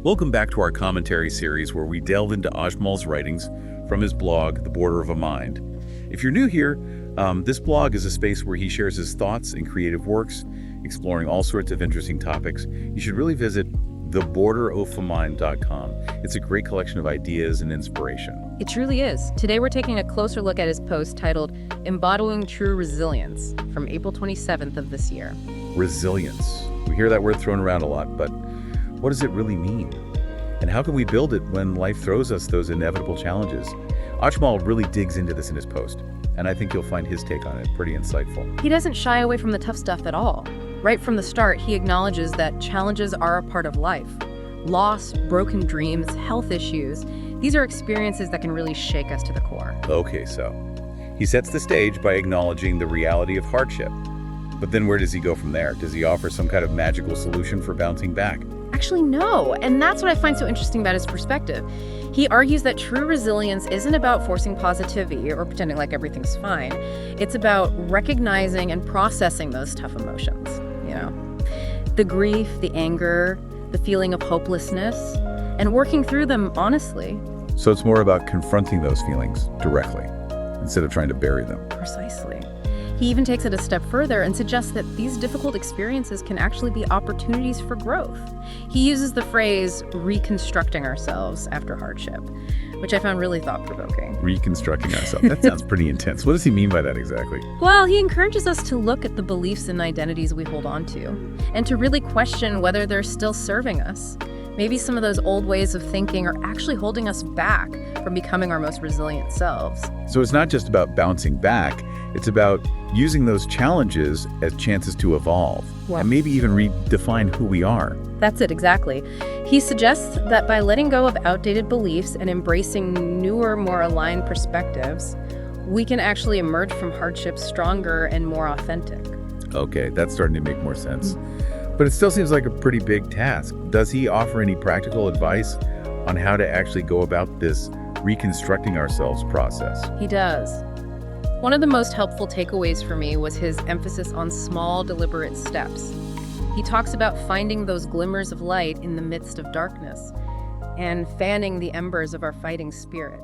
Welcome back to our commentary series where we delve into Ajmal's writings from his blog, The Border of a Mind. If you're new here, this blog is a space where he shares his thoughts and creative works, exploring all sorts of interesting topics. You should really visit theborderofamind.com. It's a great collection of ideas and inspiration. It truly is. Today we're taking a closer look at his post titled Embodying True Resilience from April 27th of this year. Resilience. We hear that word thrown around a lot, but what does it really mean? And how can we build it when life throws us those inevitable challenges? Ajmal really digs into this in his post, and I think you'll find his take on it pretty insightful. He doesn't shy away from the tough stuff at all. Right from the start, he acknowledges that challenges are a part of life. Loss, broken dreams, health issues, these are experiences that can really shake us to the core. Okay, so he sets the stage by acknowledging the reality of hardship. But then where does he go from there? Does he offer some kind of magical solution for bouncing back? Actually, no. And that's what I find so interesting about his perspective. He argues that true resilience isn't about forcing positivity or pretending like everything's fine. It's about recognizing and processing those tough emotions, the grief, the anger, the feeling of hopelessness, and working through them honestly. So it's more about confronting those feelings directly, instead of trying to bury them. Precisely. He even takes it a step further and suggests that these difficult experiences can actually be opportunities for growth. He uses the phrase reconstructing ourselves after hardship, which I found really thought-provoking. Reconstructing ourselves. That sounds pretty intense. What does he mean by that exactly? Well, he encourages us to look at the beliefs and identities we hold on to, and to really question whether they're still serving us. Maybe some of those old ways of thinking are actually holding us back from becoming our most resilient selves. So it's not just about bouncing back, it's about using those challenges as chances to evolve, and maybe even redefine who we are. That's it, exactly. He suggests that by letting go of outdated beliefs and embracing newer, more aligned perspectives, we can actually emerge from hardship stronger and more authentic. Okay, that's starting to make more sense. But it still seems like a pretty big task. Does he offer any practical advice on how to actually go about this reconstructing ourselves process? He does. One of the most helpful takeaways for me was his emphasis on small, deliberate steps. He talks about finding those glimmers of light in the midst of darkness and fanning the embers of our fighting spirit.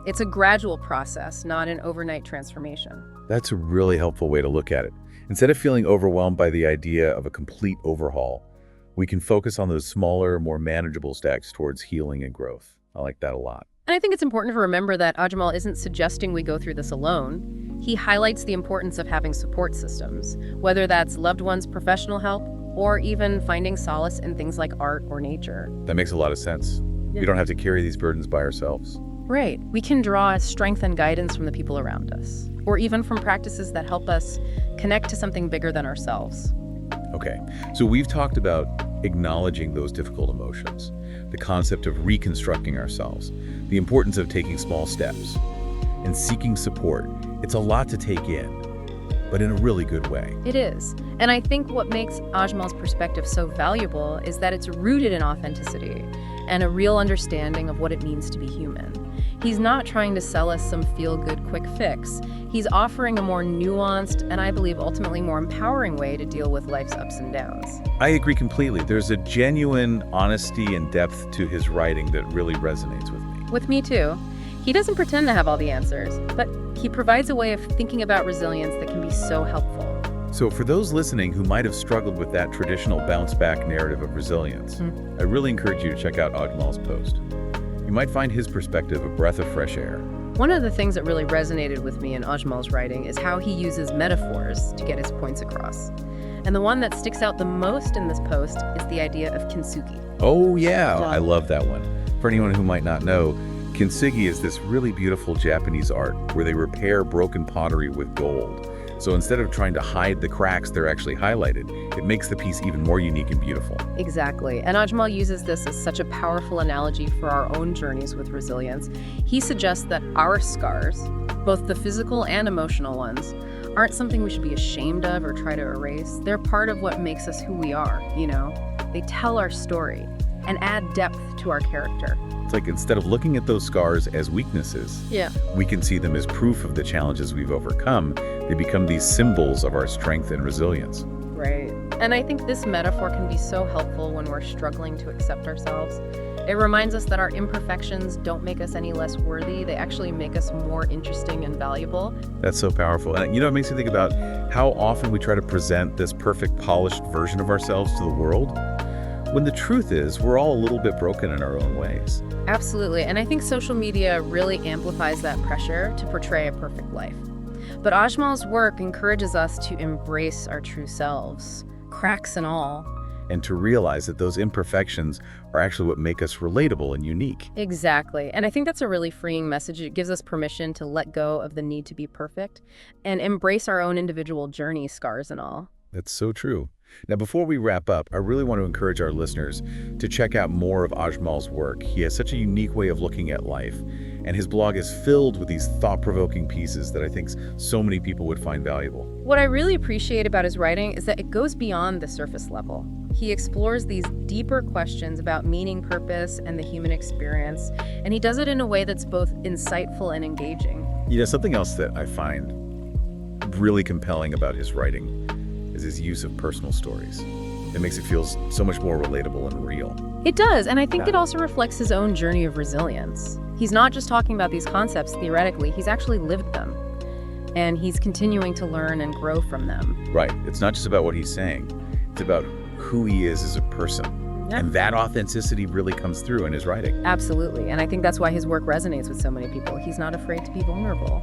It's a gradual process, not an overnight transformation. That's a really helpful way to look at it. Instead of feeling overwhelmed by the idea of a complete overhaul, we can focus on those smaller, more manageable steps towards healing and growth. I like that a lot. And I think it's important to remember that Ajmal isn't suggesting we go through this alone. He highlights the importance of having support systems, whether that's loved ones' professional help, or even finding solace in things like art or nature. That makes a lot of sense. We don't have to carry these burdens by ourselves. Right. We can draw strength and guidance from the people around us, or even from practices that help us connect to something bigger than ourselves. Okay, so we've talked about acknowledging those difficult emotions, the concept of reconstructing ourselves, the importance of taking small steps, and seeking support. It's a lot to take in, but in a really good way. It is. And I think what makes Ajmal's perspective so valuable is that it's rooted in authenticity and a real understanding of what it means to be human. He's not trying to sell us some feel-good quick fix. He's offering a more nuanced and I believe ultimately more empowering way to deal with life's ups and downs. I agree completely. There's a genuine honesty and depth to his writing that really resonates with me. With me too. He doesn't pretend to have all the answers, but he provides a way of thinking about resilience that can be so helpful. So for those listening who might have struggled with that traditional bounce-back narrative of resilience, I really encourage you to check out Ajmal's post. You might find his perspective a breath of fresh air. One of the things that really resonated with me in Ajmal's writing is how he uses metaphors to get his points across. And the one that sticks out the most in this post is the idea of kintsugi. Oh yeah, I love that one. For anyone who might not know, kintsugi is this really beautiful Japanese art where they repair broken pottery with gold. So instead of trying to hide the cracks, they're actually highlighted. It makes the piece even more unique and beautiful. Exactly. And Ajmal uses this as such a powerful analogy for our own journeys with resilience. He suggests that our scars, both the physical and emotional ones, aren't something we should be ashamed of or try to erase. They're part of what makes us who we are, They tell our story and add depth to our character. It's like instead of looking at those scars as weaknesses, we can see them as proof of the challenges we've overcome. They become these symbols of our strength and resilience. Right. And I think this metaphor can be so helpful when we're struggling to accept ourselves. It reminds us that our imperfections don't make us any less worthy. They actually make us more interesting and valuable. That's so powerful. And it makes me think about how often we try to present this perfect, polished version of ourselves to the world, when the truth is we're all a little bit broken in our own ways. Absolutely. And I think social media really amplifies that pressure to portray a perfect life. But Ajmal's work encourages us to embrace our true selves, cracks and all. And to realize that those imperfections are actually what make us relatable and unique. Exactly. And I think that's a really freeing message. It gives us permission to let go of the need to be perfect and embrace our own individual journey, scars and all. That's so true. Now, before we wrap up, I really want to encourage our listeners to check out more of Ajmal's work. He has such a unique way of looking at life, and his blog is filled with these thought-provoking pieces that I think so many people would find valuable. What I really appreciate about his writing is that it goes beyond the surface level. He explores these deeper questions about meaning, purpose, and the human experience, and he does it in a way that's both insightful and engaging. Something else that I find really compelling about his writing is his use of personal stories. It makes it feel so much more relatable and real. It does, and I think it also reflects his own journey of resilience. He's not just talking about these concepts theoretically, he's actually lived them. And he's continuing to learn and grow from them. Right. It's not just about what he's saying. It's about who he is as a person. Yeah. And that authenticity really comes through in his writing. Absolutely. And I think that's why his work resonates with so many people. He's not afraid to be vulnerable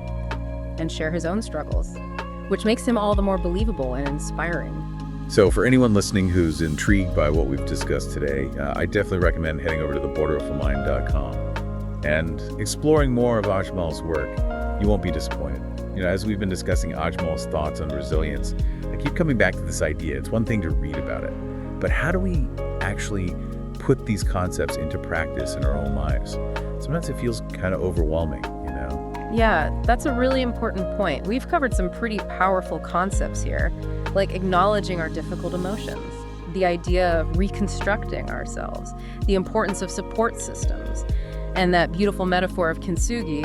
and share his own struggles, which makes him all the more believable and inspiring. So for anyone listening who's intrigued by what we've discussed today, I definitely recommend heading over to theborderofamind.com and exploring more of Ajmal's work. You won't be disappointed. As we've been discussing Ajmal's thoughts on resilience, I keep coming back to this idea. It's one thing to read about it, but how do we actually put these concepts into practice in our own lives? Sometimes it feels kind of overwhelming, Yeah, that's a really important point. We've covered some pretty powerful concepts here, like acknowledging our difficult emotions, the idea of reconstructing ourselves, the importance of support systems, and that beautiful metaphor of kintsugi.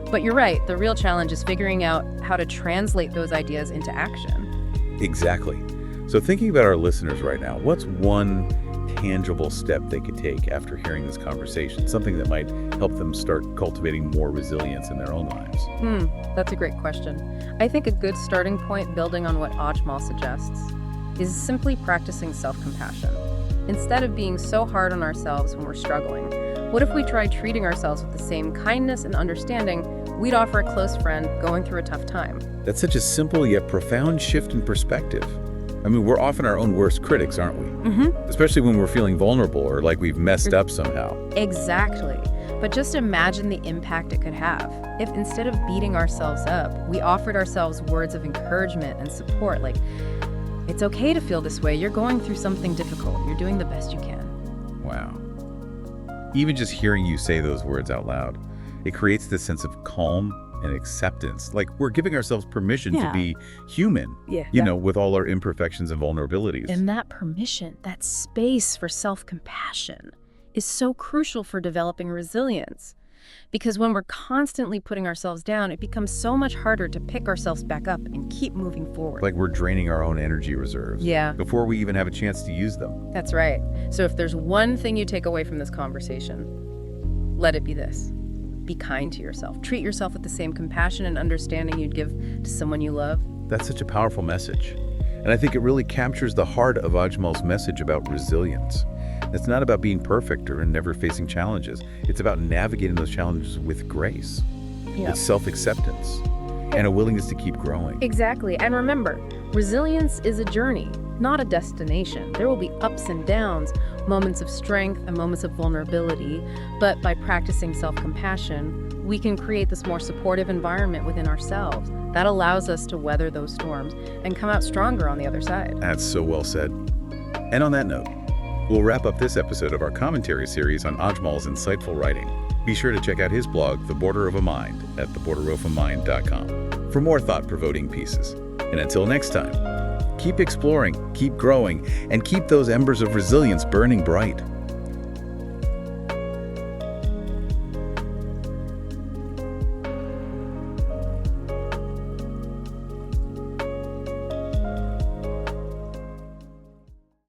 But you're right, the real challenge is figuring out how to translate those ideas into action. Exactly. So thinking about our listeners right now, what's one tangible step they could take after hearing this conversation? Something that might help them start cultivating more resilience in their own lives. That's a great question. I think a good starting point, building on what Ajmal suggests, is simply practicing self-compassion. Instead of being so hard on ourselves when we're struggling, what if we tried treating ourselves with the same kindness and understanding we'd offer a close friend going through a tough time? That's such a simple yet profound shift in perspective. We're often our own worst critics, aren't we? Especially when we're feeling vulnerable or like we've messed up somehow. Exactly. But just imagine the impact it could have if instead of beating ourselves up, we offered ourselves words of encouragement and support, like, it's okay to feel this way. You're going through something difficult. You're doing the best you can. Wow. Even just hearing you say those words out loud, it creates this sense of calm and acceptance. Like we're giving ourselves permission to be human, with all our imperfections and vulnerabilities. And that permission, that space for self-compassion is so crucial for developing resilience. Because when we're constantly putting ourselves down, it becomes so much harder to pick ourselves back up and keep moving forward. Like we're draining our own energy reserves before we even have a chance to use them. That's right. So if there's one thing you take away from this conversation, let it be this. Be kind to yourself. Treat yourself with the same compassion and understanding you'd give to someone you love. That's such a powerful message. And I think it really captures the heart of Ajmal's message about resilience. It's not about being perfect or never facing challenges. It's about navigating those challenges with grace, with self-acceptance, and a willingness to keep growing. Exactly. And remember, resilience is a journey, not a destination. There will be ups and downs, moments of strength and moments of vulnerability. But by practicing self-compassion, we can create this more supportive environment within ourselves that allows us to weather those storms and come out stronger on the other side. That's so well said. And on that note, we'll wrap up this episode of our commentary series on Ajmal's insightful writing. Be sure to check out his blog, The Border of a Mind, at theborderofamind.com for more thought-provoking pieces. And until next time, keep exploring, keep growing, and keep those embers of resilience burning bright.